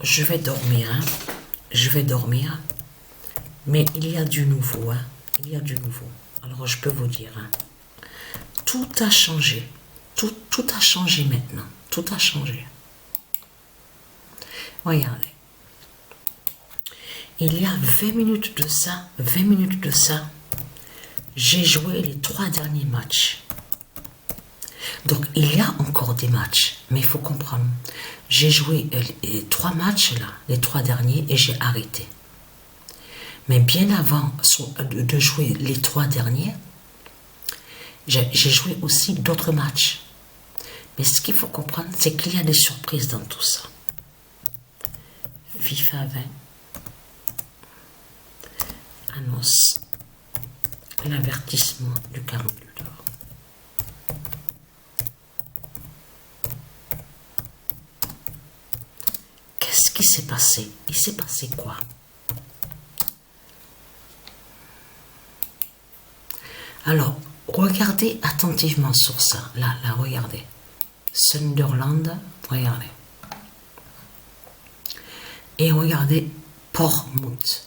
je vais dormir, hein. Je vais dormir. Mais il y a du nouveau, hein. Il y a du nouveau. Alors, je peux vous dire, hein. Tout a changé. Tout a changé maintenant. Tout a changé. Regardez. Il y a 20 minutes de ça, j'ai joué les 3 derniers matchs. Donc, il y a encore des matchs, mais il faut comprendre. J'ai joué les 3 matchs, là, les 3 derniers, et j'ai arrêté. Mais bien avant de jouer les 3 derniers, j'ai joué aussi d'autres matchs. Mais ce qu'il faut comprendre, c'est qu'il y a des surprises dans tout ça. FIFA 20 annonce l'avertissement du 48 heures. Qu'est-ce qui s'est passé? Il s'est passé quoi? Alors, regardez attentivement sur ça. Là, regardez. Sunderland, regardez. Et regardez Portsmouth.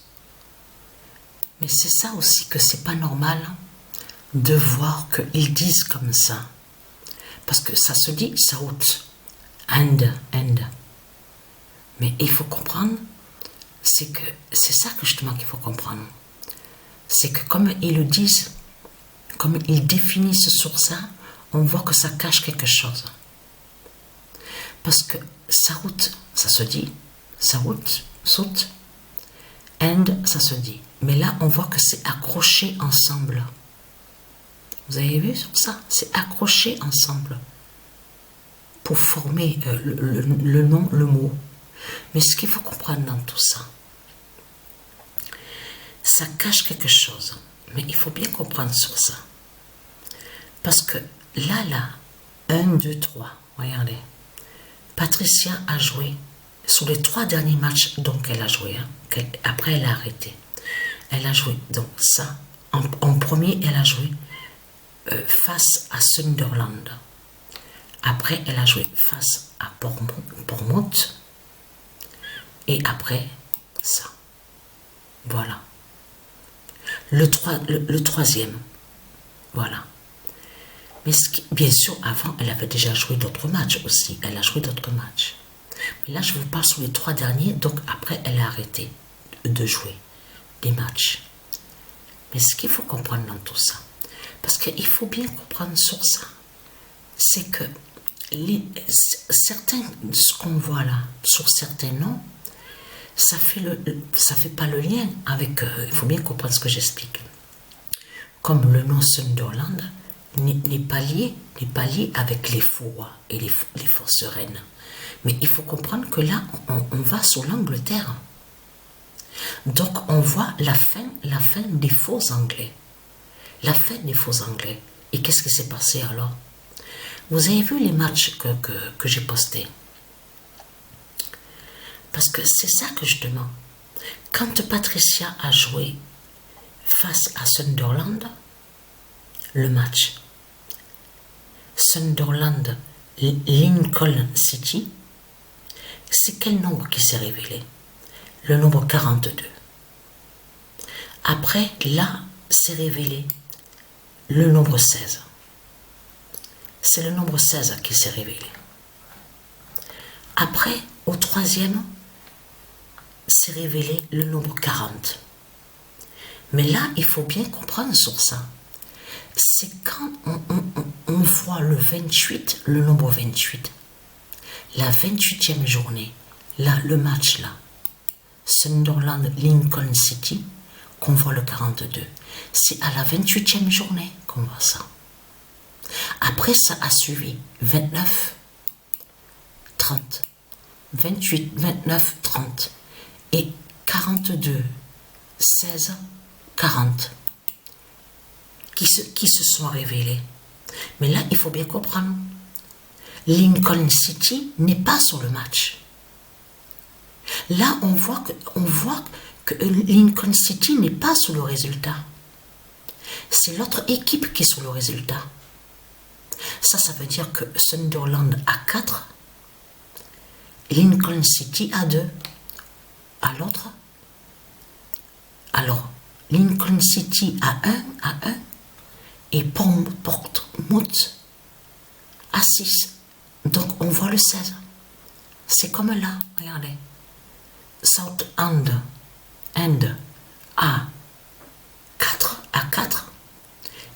Mais c'est ça aussi que c'est pas normal de voir qu'ils disent comme ça. Parce que ça se dit South End. Mais il faut comprendre, c'est ça que justement qu'il faut comprendre. C'est que comme ils le disent, comme ils définissent sur ça, on voit que ça cache quelque chose. Parce que South, ça se dit, South, End, ça se dit. Mais là, on voit que c'est accroché ensemble. Vous avez vu sur ça? C'est accroché ensemble pour former le nom, le mot. Mais ce qu'il faut comprendre dans tout ça, ça cache quelque chose. Mais il faut bien comprendre sur ça. Parce que là, 1, 2, 3, regardez. Patricia a joué sur les 3 derniers matchs, donc elle a joué. Hein, après, elle a arrêté. Elle a joué, donc ça, en premier, elle a joué face à Sunderland. Après, elle a joué face à Portsmouth. Et après, ça. Voilà. Le troisième. Voilà. Mais bien sûr, avant, elle avait déjà joué d'autres matchs aussi. Elle a joué d'autres matchs. Mais là, je vous parle sur les 3 derniers. Donc, après, elle a arrêté de jouer des matchs. Mais ce qu'il faut comprendre dans tout ça, parce qu'il faut bien comprendre sur ça, c'est que certains, ce qu'on voit là, sur certains noms, ça fait pas le lien avec, il faut bien comprendre ce que j'explique. Comme le nom Sunderland n'est pas lié avec les faux rois et les fausses reines. Mais il faut comprendre que là, on va sur l'Angleterre. Donc, on voit la fin des faux Anglais. La fin des faux Anglais. Et qu'est-ce qui s'est passé alors? Vous avez vu les matchs que j'ai postés? Parce que c'est ça que je demande. Quand Patricia a joué face à Sunderland, le match Sunderland Lincoln City, c'est quel nombre qui s'est révélé? Le nombre 42. Après, là, s'est révélé le nombre 16. C'est le nombre 16 qui s'est révélé. Après, au troisième, s'est révélé le nombre 40. Mais là, il faut bien comprendre sur ça. C'est quand on voit le 28, le nombre 28, la 28e journée, là, le match là, Sunderland Lincoln City, qu'on voit le 42. C'est à la 28e journée qu'on voit ça. Après, ça a suivi 29, 30, 28, 29, 30 et 42, 16, 40 qui se sont révélés. Mais là, il faut bien comprendre. Lincoln City n'est pas sur le match. Là, on voit que Lincoln City n'est pas sur le résultat. C'est l'autre équipe qui est sur le résultat. Ça veut dire que Sunderland a 4 Lincoln City à 2. À l'autre. Alors, Lincoln City à 1, et Portsmouth à 6. Donc, on voit le 16. C'est comme là, regardez. South End à 4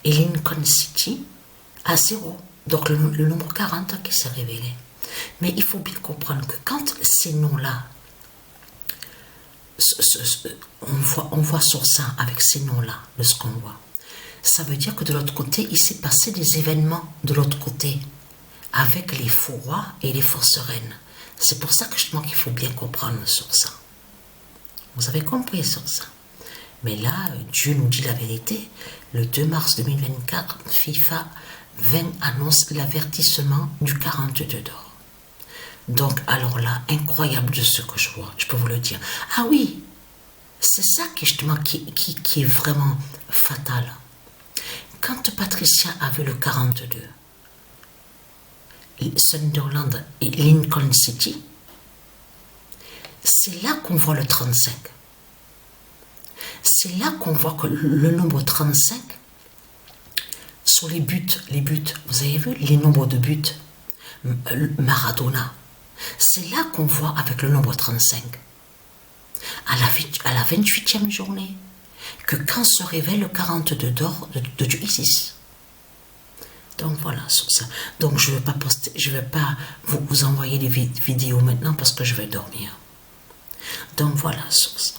et Lincoln City à 0. Donc, le nombre 40 qui s'est révélé. Mais il faut bien comprendre que quand ces noms-là, on voit sur ça, avec ces noms-là, de ce qu'on voit, ça veut dire que de l'autre côté, il s'est passé des événements de l'autre côté, avec les faux rois et les fausses reines. C'est pour ça que justement qu'il faut bien comprendre sur ça. Vous avez compris sur ça. Mais là, Dieu nous dit la vérité. Le 2 mars 2024, FIFA 20 annonce l'avertissement du 42 d'or. Donc, alors là, incroyable de ce que je vois, je peux vous le dire. Ah oui, c'est ça justement qui est vraiment fatal. Quand Patricia a vu le 42, Sunderland et Lincoln City, c'est là qu'on voit le 35. C'est là qu'on voit que le nombre 35, sur les buts, vous avez vu les nombres de buts, Maradona, c'est là qu'on voit avec le nombre 35, à la 28e journée, que quand se révèle le 42 d'or de Isis. Donc voilà, sur ça. Donc je ne vais pas vous envoyer des vidéos maintenant parce que je vais dormir. Donc voilà, sur ça.